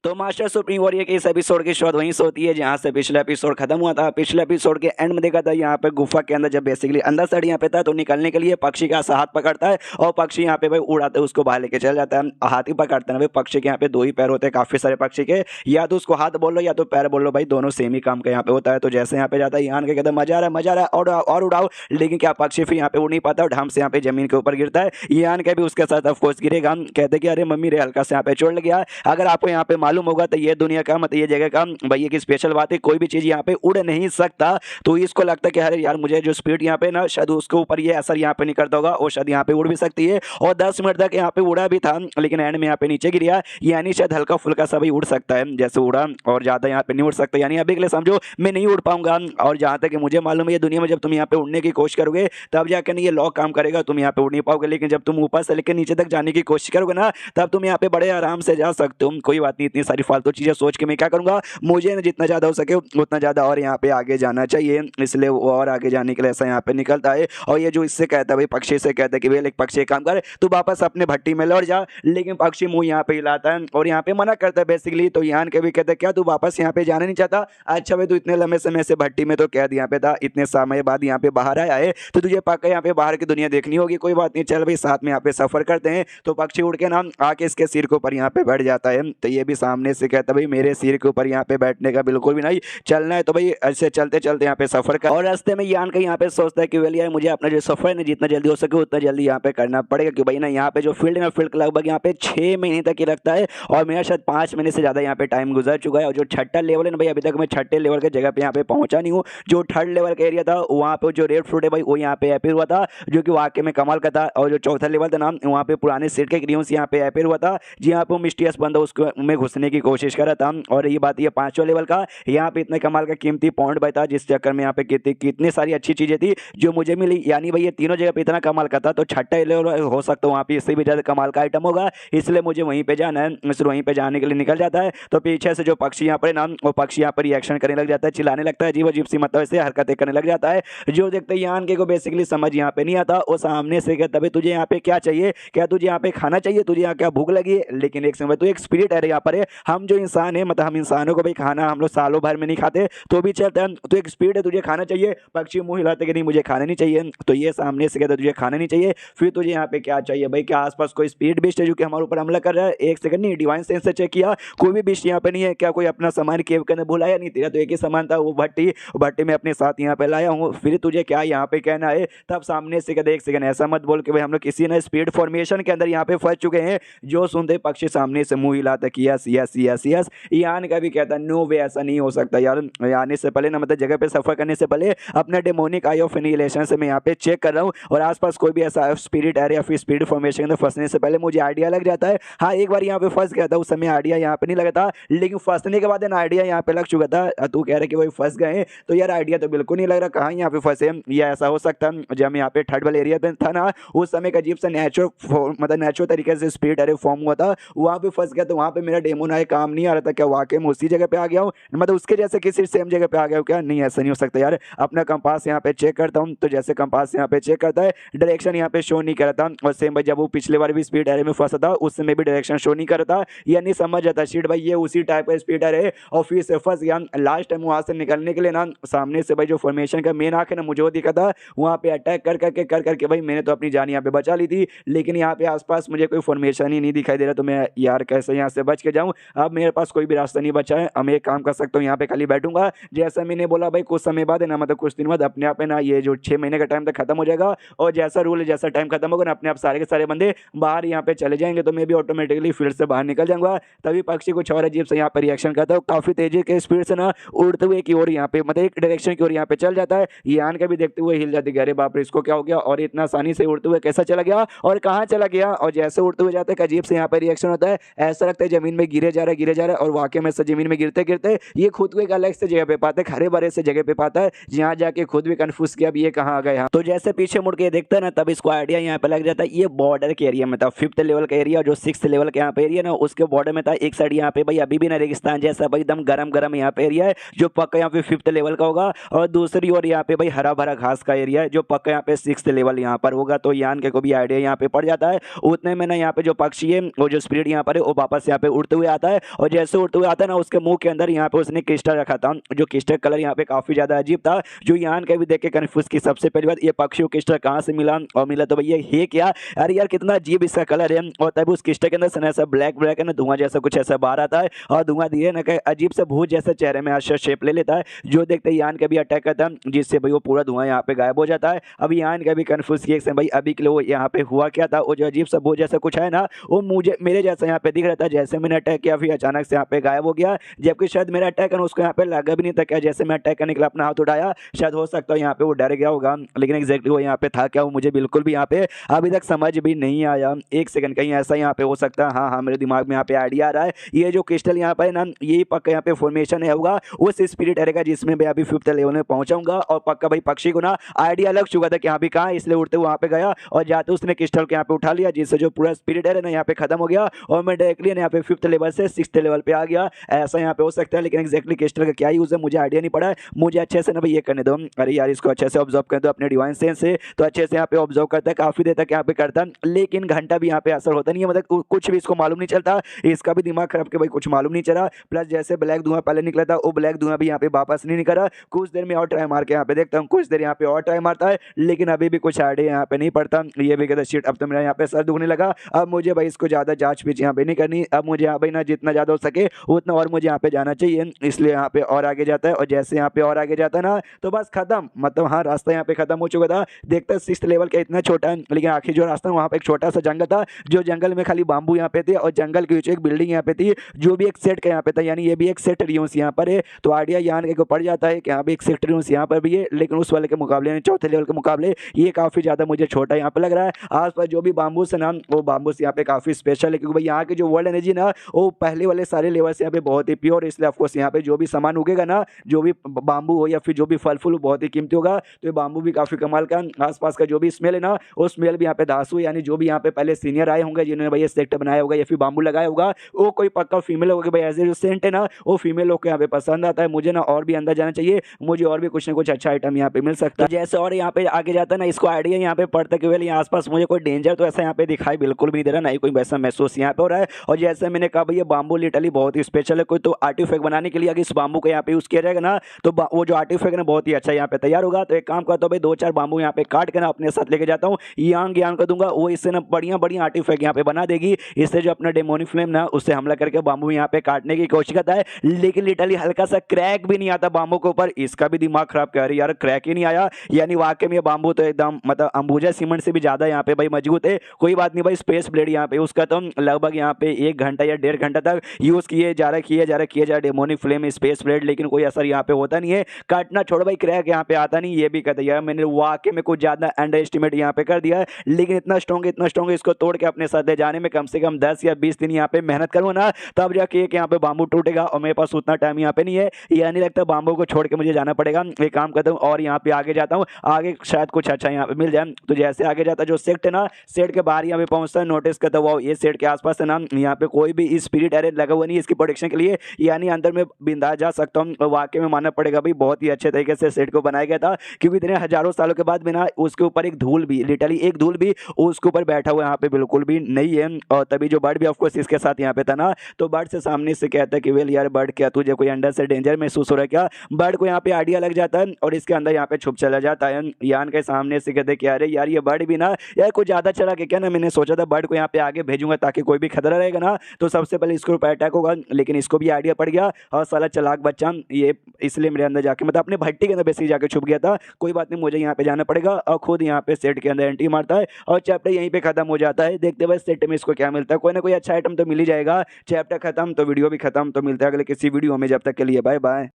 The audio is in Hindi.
तो मास्टर सुप्रीम वॉरियर के इस एपिसोड की शुरुआत वहीं से होती है जहां से पिछला एपिसोड खत्म हुआ था। पिछले एपिसोड के एंड में देखा था यहाँ पे गुफा के अंदर जब बेसिकली अंदर साइड यहाँ पे था तो निकलने के लिए पक्षी का हाथ पकड़ता है और पक्षी यहाँ पे भाई उड़ाते उसको बाहर लेके चल जाता है। हाथ ही पकड़ता है भाई, पक्षी के यहाँ पे दो ही पैर होते हैं काफी सारे पक्षी के, या तो उसको हाथ बोल लो या तो पैर बोल लो, भाई दोनों सेम ही काम का यहाँ पे होता है। तो जैसे यहाँ पे जाता है यान के कहता है मजा आ रहा है मजा आ रहा है और उड़ाओ, लेकिन क्या पक्षी फिर यहाँ पे उड़ नहीं पाता और ढम से यहाँ पे जमीन के ऊपर गिरता है। यान के भी उसके साथ ऑफकोर्स गिरेगा। कहते कि अरे मम्मी रे हल्का से यहाँ पे चोट लग गया। अगर आपको यहाँ पे मालूम होगा तो ये दुनिया का मतलब ये जगह का भाई एक स्पेशल बात है, कोई भी चीज यहाँ पे उड़ नहीं सकता। तो इसको लगता है कि अरे यार मुझे जो स्पीड यहाँ पे ना शायद उसके ऊपर ये असर यहाँ पे नहीं करता होगा और शायद यहाँ पे उड़ भी सकती है। और 10 मिनट तक यहाँ पे उड़ा भी था लेकिन एंड में यहाँ पे नीचे गिरा, यानी शायद हल्का फुल्का सा भी उड़ सकता है जैसे उड़ा, और ज्यादा यहाँ पे नहीं उड़ सकता। यानी अभी के लिए समझो मैं नहीं उड़ पाऊंगा। और जहां तक मुझे मालूम है ये दुनिया में जब तुम यहाँ पे उड़ने की कोशिश करोगे तब जाकर नहीं ये लॉक काम करेगा, तुम यहाँ पे उड़ नहीं पाओगे। लेकिन जब तुम ऊपर से लेकर नीचे तक जाने की कोशिश करोगे ना तब तुम यहाँ पे बड़े आराम से जा सकते हो। कोई बात नहीं, इतनी सारी फालतू चीजें सोच के मैं क्या करूंगा, मुझे जितना ज्यादा हो सके उतना ज्यादा और यहाँ पे आगे जाना चाहिए, इसलिए वो और आगे जाने के लिए ऐसा यहाँ पे निकलता है। और ये जो इससे कहता है भाई पक्षी से कहता है कि भाई एक पक्षी काम कर तू वापस अपने भट्टी में लौट जा, लेकिन पक्षी मुंह यहाँ पे हिलाता है और यहाँ पे मना करता है बेसिकली। तो यान के भी कहता है क्या तू वापस यहाँ पे जाना नहीं चाहता, अच्छा भाई तू इतने लंबे समय से भट्टी में तो कैद यहाँ पे था, इतने समय बाद यहाँ पे बाहर आया है तो तुझे पक्का यहाँ पे बाहर की दुनिया देखनी होगी। कोई बात नहीं चल भाई साथ में यहाँ पे सफर करते हैं। तो पक्षी उड़ के ना आके इसके सिर के ऊपर यहाँ पे बैठ जाता है। तो ये भी सामने से कहता है भाई मेरे सिर के ऊपर यहाँ पे बैठने का बिल्कुल भी नहीं, चलना है तो भाई ऐसे चलते चलते यहाँ पे सफर कर। और रास्ते में यान का यहाँ पे सोचता है कि वेल यार मुझे अपना जो सफर है ना जितना जल्दी हो सके उतना जल्दी यहाँ पे करना पड़ेगा, क्योंकि भाई ना यहाँ पे जो फील्ड है ना फील्ड लगभग यहाँ पे 6 महीने तक ही लगता है और मेरा शायद 5 महीने से ज्यादा यहाँ पे टाइम गुजर चुका है। और जो छठा लेवल है ना भाई अभी तक मैं छठे लेवल के जगह पे यहाँ पे पहुंचा नहीं हूँ। जो थर्ड लेवल का एरिया था वहाँ पे जो रेड फ्रूट है भाई वो यहाँ पे अपीयर हुआ था जो कि वाकई में कमाल का था। और जो चौथा लेवल था ना वहाँ पे पुराने सेट के ग्रीव्स यहाँ पे अपीयर हुआ था जी, यहाँ पे मिस्टीरियस बंदा उसको में घुसने की कोशिश कर रहा था। और ये बात ये 5वां लेवल का यहाँ पे इतने कमाल का कीमती पॉइंट बता जिस चक्कर में यहाँ पे कितनी सारी अच्छी चीजें थी जो मुझे मिली। यानी भाई ये तीनों जगह पे इतना कमाल का था तो छठा लेवल हो सकता है वहाँ पे इससे भी ज्यादा कमाल का आइटम होगा, इसलिए मुझे वहीं पे जाना है। मिस्र वहीं पे जाने के लिए निकल जाता है। तो पीछे से जो पक्षी यहाँ पर ना वो पक्षी यहाँ पर रिएक्शन करने लग जाता है, चिल्लाने लगता है, अजीब अजीब सी मतलब ऐसे हरकतें करने लग जाता है। जो देखते हैं यान के को बेसिकली समझ यहाँ पे नहीं आता। वो सामने से कहता है तुझे यहाँ पे क्या चाहिए, क्या तुझे यहाँ पे खाना चाहिए, तुझे यहाँ क्या भूख लगी है। लेकिन एक समय तो एक स्पिरिट है यहाँ पर है, हम जो इंसान है मतलब हम इंसानों को भाई खाना हम लोग सालों भर में नहीं खाते तो भी चलता है। तो एक स्पिरिट है तुझे खाना चाहिए, पक्षी मुंह हिलाते कि नहीं मुझे खाना नहीं चाहिए। तो ये सामने से कहता है तुझे खाना नहीं चाहिए, फिर तुझे यहाँ पे क्या चाहिए भाई, क्या आसपास कोई स्पिरिट बिस्ट है जो कि हमारे ऊपर हमला कर रहा है। एक सेकंड नहीं, डिवाइन सेंस से चेक किया कोई भी बिस्ट यहाँ पे नहीं है, क्या कोई अपना सामान केव के अंदर भुलाया नहीं, तेरा तो एक ही सामान था वो भट्टी में अपने साथ यहाँ पे लाया हूँ, फिर तुझे क्या यहाँ पे कहना है। तब सामने से कहते एक सेकंड ऐसा मत बोल के भाई हम लोग किसी ना स्पीड फॉर्मेशन के अंदर यहाँ पे फंस चुके हैं। जो सुनते पक्षी सामने से मुंह हिलाता कि यस यस यस यस। यान का भी कहता नो वे ऐसा नहीं हो सकता यार, आने से पहले ना मतलब जगह पे सफर करने से पहले अपने डेमोनिक आई ऑफ एनिहिलेशन से मैं यहाँ पे चेक कर रहा हूँ और आसपास कोई भी ऐसा स्पिरिट एरिया फिर स्पीड फॉर्मेशन के अंदर फंसने से पहले मुझे आइडिया लग जाता है। हाँ एक बार यहाँ पे फंस गया था, उस समय आइडिया यहाँ पे नहीं लगा था, लेकिन फंसने के बाद ना आइडिया यहाँ पे लग चुका था। तू कह रहे कि वही फंस गए तो यार आइडिया तो बिल्कुल नहीं लग रहा कहाँ यहाँ पे फंसे। या ऐसा हो सकता है जब यहाँ पे थर्ड वाले एरिया पे था ना उस समय का अजीब सा नेचुरल तरीके से स्पिरिट एरिया फॉर्म हुआ था, वहाँ पे फंस गया। तो वहाँ पे मेरा डेमोन आए काम नहीं आ रहा था, क्या वाकई में उसी जगह पे आ गया हूँ, मतलब उसके जैसे किसी सेम जगह पे आ गया हूँ क्या? नहीं ऐसा नहीं हो सकता यार। अपना कंपास यहाँ पे चेक करता हूँ तो जैसे कंपास यहाँ पे चेक करता है डायरेक्शन यहाँ पे शो नहीं कर रहा था। और सेम भाई जब वो पिछले बार भी स्पीड एरिया में फंसा था उस समय भी डायरेक्शन शो नहीं कर रहा था, यानी समझ जाता शीट भाई ये उसी टाइप का स्पीड है। और फिर से फंस गया। लास्ट टाइम वहां से निकलने के लिए ना सामने से भाई जो फॉर्मेशन का मेन आंख है ना मुझे वो दिखा था, वहां पे अटैक कर करके भाई मैंने तो अपनी जान यहाँ पे बचा ली थी, लेकिन यहाँ पे आसपास मुझे कोई फॉर्मेशन ही नहीं दिखाई दे रहा। तो मैं यार कैसे यहाँ से बच के जाऊँ, अब मेरे पास कोई भी रास्ता नहीं बचा है। अब मैं एक काम कर सकता हूँ यहाँ पे खाली बैठूंगा, जैसा मैंने बोला भाई कुछ समय बाद है ना मतलब कुछ दिन बाद अपने आप है ना ये जो 6 महीने का टाइम तक खत्म हो जाएगा और जैसा रूल है जैसा टाइम खत्म होगा ना अपने आप सारे के सारे बंदे बाहर यहाँ पे चले जाएंगे, तो मैं भी ऑटोमेटिकली फील्ड से बाहर निकल जाऊंगा। तभी पक्षी कुछ और अजीब से यहाँ पे रिएक्शन करता है, काफी तेजी के स्पीड से ना उड़ते हुए की ओर यहाँ पे मतलब एक डायरेक्शन की ओर यहाँ पे चल जाता है। यान का भी देखते हुए हिल जाती है, अरे बाप रे इसको क्या हो गया और इतना आसानी से उड़ते हुए कैसा चला गया और कहाँ चला गया। और जैसे उड़ते हुए जाते हैं अजीब से यहाँ पे रिएक्शन होता है, ऐसा लगता है जमीन में गिरे जा रहा है और वाकई में जमीन में गिरते गिरते ये खुद को एक अलग से जगह पे पाता है, हरे भरे से जगह पे पाता है, जहाँ जाके खुद भी कंफ्यूज किया अब ये कहाँ आ गया। तो जैसे पीछे मुड़ के देखता है ना तब इसको आइडिया यहाँ पे लग जाता है ये बॉर्डर के एरिया में था, 5th लेवल का एरिया जो 6th लेवल का यहाँ पे एरिया ना उसके बॉर्डर में था। एक साइड यहाँ पे भाई अभी भी ना रेगिस्तान जैसा भाई एकदम गरम यहाँ पे एरिया है जो पक्का यहाँ पे 5th लेवल का होगा, और दूसरी ओर यहाँ पे भाई हरा भरा घास का एरिया है जो पक्का यहाँ पे 6th लेवल यहाँ पर होगा। तो यान के को भी आइडिया यहाँ पे पड़ जाता है। उतने में ना यहाँ पे जो पक्षी है वो जो स्पिरिट यहाँ पर है वो वापस यहाँ पे उड़ते हुए हुए आता है और जैसे उड़ते हुए आता है ना उसके मुंह के अंदर यहाँ पे उसने क्रिस्टल रखा था, जो क्रिस्टल कलर यहाँ पे काफी ज्यादा अजीब था, जो यान के भी देख के कन्फ्यूज की। सबसे पहली बात ये पक्षी को क्रिस्टल कहाँ से मिला, और मिला तो भैया ये क्या, अरे यार कितना अजीब इसका कलर है। और तब उस क्रिस्टल के अंदर से ना ऐसा ब्लैक ब्लैक है ना धुआं जैसा कुछ ऐसा बाहर आता है, और धुआं धीरे ना अजीब से भूत जैसे चेहरे में ऐसा शेप ले लेता है, जो देखते ही यान का भी अटैक करता है, जिससे भाई वो पूरा धुआं यहाँ पे गायब हो जाता है। अब यान का भी कन्फ्यूज किया भाई अभी के लिए वो यहाँ पे हुआ क्या था, वो जो अजीब सा भूत जैसा कुछ है ना वो मुझे मेरे जैसा यहाँ पे दिख रहा था, जैसे मैंने अटैक किया फिर अचानक से यहाँ पे गायब हो गया, जबकि शायद मेरा अटैक है उसको यहाँ पे लगा भी नहीं था क्या। जैसे मैं अटैक करने के लिए अपना हाथ उठाया, शायद हो सकता है यहाँ पे वो डर गया होगा, लेकिन एग्जैक्टली वो यहाँ पे था क्या वो मुझे बिल्कुल भी यहाँ पे अभी तक समझ भी नहीं आया। एक सेकंड कहीं ऐसा यहाँ पे हो सकता है, हाँ हाँ मेरे दिमाग में यहाँ पे आइडिया आ रहा है, ये जो क्रिस्टल यहाँ पे ना यही पक्का यहाँ पे फॉर्मेशन है होगा उस स्पिरिट एरे का जिसमें मैं अभी 5th लेवल में पहुंचाऊंगा। और पक्का भाई पक्षी को ना आइडिया लग चुका था कि यहाँ पे कहाँ, इसलिए उड़ते हुए वहाँ पे गया और जाते उसने क्रिस्टल को यहाँ पे उठा लिया, जिससे जो पूरा स्पिरिट एरे ना यहाँ पे खत्म हो गया और मैं डायरेक्टली यहाँ पे 5th लेवल से 6th लेवल पे आ गया। ऐसा यहाँ पे हो सकता है, लेकिन एक्जैक्टली क्रिस्टल का क्या यूज है मुझे आइडिया नहीं पड़ा है। मुझे अच्छे से ना भाई ये करने दो, अरे यार इसको अच्छे से ऑब्जर्व कर दो अपने डिवाइन सेंस से, तो अच्छे से यहाँ पे ऑब्जर्व करता है, काफी देर तक यहाँ पे करता है, लेकिन घंटा भी यहाँ पे असर होता नहीं है, मतलब कुछ भी इसको मालूम नहीं चलता, इसका भी दिमाग खराब के भाई कुछ मालूम नहीं चला। प्लस जैसे ब्लैक धुआं पहले निकला था वो ब्लैक धुआं भी यहाँ पे वापस नहीं निकला, कुछ देर में और ट्राई मार के यहाँ पे देखता हूँ, कुछ देर यहाँ पे और ट्राई मारता है, लेकिन अभी भी कुछ आइडिया यहाँ पे नहीं पड़ता। ये भी कहता शिट अब तो मेरा यहाँ पे सर दुखने लगा, अब मुझे भाई इसको ज्यादा जांच पीछ यहाँ पे नहीं करनी, अब मुझे यहाँ पे ना जितना ज्यादा हो सके उतना और मुझे यहाँ पे जाना चाहिए, इसलिए यहाँ पे और आगे जाता है। और जैसे यहाँ पे और आगे जाता है ना तो बस खत्म, मतलब हाँ रास्ता यहाँ पे खत्म हो चुका था। देखते हैं 6th लेवल का इतना छोटा है, लेकिन आखिर जो रास्ता वहाँ पे एक छोटा सा जंगल था, जो जंगल में खाली बाम्बू यहाँ पे थे और जंगल के बीच एक बिल्डिंग यहाँ पे थी, जो भी एक सेट का यहाँ पे था, यानी ये भी एक सेट रियूस यहाँ पर है। तो आइडिया यहाँ के पड़ जाता है कि यहाँ पे एक सेट रियूस यहाँ पर भी है, लेकिन उस वाले के मुकाबले यानी 4th लेवल के मुकाबले ये काफी ज्यादा मुझे छोटा यहाँ पे लग रहा है। आसपास जो भी बाम्बूस है ना वो बाम्बूस यहाँ पे काफी स्पेशल है, क्योंकि भाई यहाँ की जो वर्ल्ड एनर्जी ना वो पहले वाले सारे लेवल से यहाँ पे बहुत ही प्योर, इसलिए ऑफकोर्स यहाँ पे जो भी सामान उगेगा ना, जो भी बाम्बू हो या फिर जो भी फल फूल बहुत ही कीमती होगा, तो ये बाम्बू भी काफी कमाल का। आसपास का जो भी स्मेल है ना वो स्मेल भी यहाँ पे दासू, यानी जो भी यहाँ पे पहले सीनियर आए होंगे जिन्होंने भाई ये सेक्टर बनाया होगा या फिर बाम्बू लगाया होगा, वो कोई पक्का फीमेल होगा भाई, ऐसे जो सेंट है ना वो फीमेल लोग को यहाँ पे पसंद आता है। मुझे ना और भी अंदर जाना चाहिए, मुझे और भी कुछ ना कुछ अच्छा आइटम यहाँ पे मिल सकता है। जैसे और यहाँ पे आगे जाता है ना इसको आइडिया यहाँ पे पड़ता है कि वेल यहाँ आसपास मुझे कोई डेंजर तो ऐसा यहाँ पे दिखाई बिल्कुल भी नहीं दे रहा, नहीं कोई वैसा महसूस यहाँ पे हो रहा है। और जैसे मैंने कहा भाई ये बाम्बू लिटरली बहुत ही स्पेशल है, कोई तो आर्टिफैक्ट बनाने के लिए अगर इस बाम्बू को यहाँ पे यूज किया जाएगा ना तो वो जो आर्टिफैक्ट है बहुत ही अच्छा यहाँ पे तैयार होगा। तो एक काम करता हूँ भाई 2-4 बाम्बू यहाँ पे काट के ना अपने साथ लेके जाता हूँ, यांग ज्ञान कर दूंगा, वो इससे ना बढ़िया बढ़िया आर्टिफैक्ट यहाँ पे बना देगी। इससे जो अपना डेमोनिक फ्लेम ना उससे हमला करके बाम्बू यहाँ पे काटने की कोशिश करता है, लेकिन लिटरली हल्का सा क्रैक भी नहीं आता बाम्बू के ऊपर, इसका भी दिमाग खराब कर रही यार, क्रैक ही नहीं आया, यानी वाकई में बाम्बू तो एकदम मतलब अंबुजा सीमेंट से भी ज्यादा यहाँ पे भाई मजबूत है। कोई बात नहीं भाई, स्पेस ब्लेड यहाँ पे उसका तो लगभग यहाँ पे 1 घंटा या 1.5 घंटा तक यूज किए जा रहा डेमोनिक फ्लेम स्पेस ब्लेड, लेकिन कोई असर यहाँ पे होता नहीं है। काटना छोड़ो भाई, क्रैक यहाँ पे आता नहीं, ये भी कहता है यार मैंने वाकई में कुछ ज्यादा अंडर एस्टिमेट यहाँ पे कर दिया है, लेकिन इतना स्ट्रॉन्ग इसको तोड़ के अपने साथ ले जाने में कम से कम 10 या 20 दिन यहाँ पे मेहनत करूँ ना, तब जाके एक यहाँ पे बाम्बू टूटेगा, और मेरे पास उतना टाइम यहाँ पे नहीं है, या नहीं लगता बाम्बू को छोड़ के मुझे जाना पड़ेगा। एक काम करता हूँ और यहाँ पे आगे जाता हूँ, आगे शायद कुछ अच्छा यहाँ पे मिल जाए। तो जैसे आगे जाता जो सेट है ना, सेट के बाहर यहाँ पे पहुंचता है, नोटिस करता हुआ ये सेट के आसपास है ना यहाँ पे कोई भी स्पिरिट एरे लगा हुआ नहीं इसकी प्रोटेक्शन के लिए, यानी अंदर में बिंदा जा सकता हूँ। वाकई में मानना पड़ेगा भाई बहुत ही अच्छे तरीके से सेट को बनाया गया था, क्योंकि इतने हजारों सालों के बाद बिना उसके ऊपर एक धूल भी, लिटरली एक धूल भी उसके ऊपर बैठा हुआ यहाँ पे बिल्कुल भी नहीं है। और तभी जो बर्ड भी ऑफकोर्स इसके साथ यहाँ पे था ना, तो बर्ड से सामने से कहता है कि वेल यार बर्ड क्या तुझे कोई अंदर से डेंजर महसूस हो रहा है क्या। बर्ड को यहाँ पे आइडिया लग जाता है और इसके अंदर यहाँ पे छुप चला जाता है। यान के सामने से कहते कि अरे यार ये बर्ड भी ना यार कुछ ज्यादा चला के क्या ना, मैंने सोचा था बर्ड को यहाँ पे आगे भेजूंगा ताकि कोई भी खतरा रहेगा ना तो सबसे पहले इसके ऊपर अटैक होगा, लेकिन इसको भी आइडिया पड़ गया और साला चालाक बच्चा ये इसलिए मेरे अंदर जाके मतलब अपने भट्टी के अंदर बेसिकली जाके छुप गया था। कोई बात नहीं, मुझे यहाँ पे जाना पड़ेगा और खुद यहाँ पे सेट के अंदर एंट्री मारता है और चैप्टर यहीं पे खत्म हो जाता है। देखते हैं सेट में इसको क्या मिलता है, कोई ना कोई अच्छा आइटम तो मिल ही जाएगा। चैप्टर खत्म तो वीडियो भी खत्म, तो मिलता है अगले किसी वीडियो में, जब तक के लिए बाय बाय।